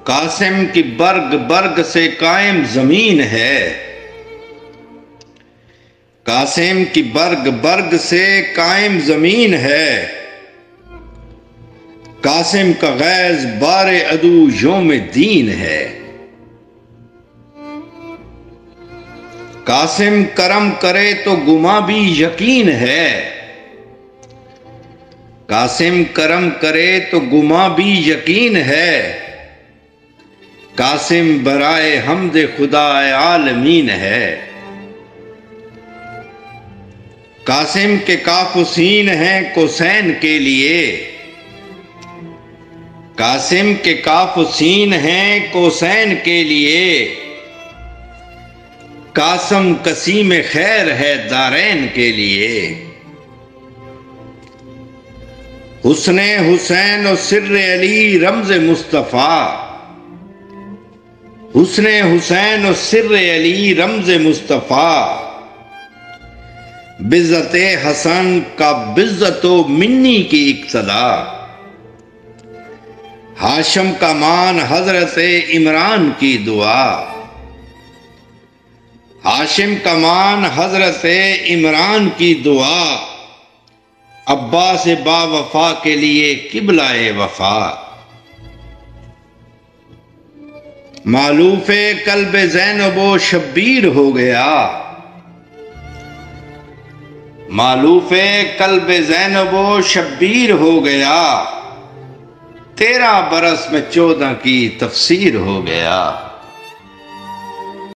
قاسم کی برگ برگ سے قائم زمین ہے، قاسم کی برگ برگ سے قائم زمین ہے، قاسم کا غیظ بار عدو یوم دین ہے، قاسم کرم کرے تو گما بھی یقین ہے، قاسم کرم کرے تو گما بھی یقین ہے، قاسم برائے حمد خدا عالمین ہے، قاسم کے کاف و سین ہیں کوسین کے لیے، قاسم کے کاف و سین ہیں کوسین کے لیے، قاسم قسیم خیر ہے دارین کے لیے، حسن حسین و سر علی رمز مصطفیٰ، حسن حسین و سر علی رمز مصطفیٰ، بزت حسن کا بزت و منی کی اقتدا، ہاشم کا مان حضرت عمران کی دعا، ہاشم کا مان حضرت عمران کی دعا، عباس با وفا کے لیے قبلہ وفا، مالوف قلب زینب و شبیر ہو گیا، مالوف قلب زینب و شبیر ہو گیا، 13 برس میں 14 کی تفسیر ہو گیا۔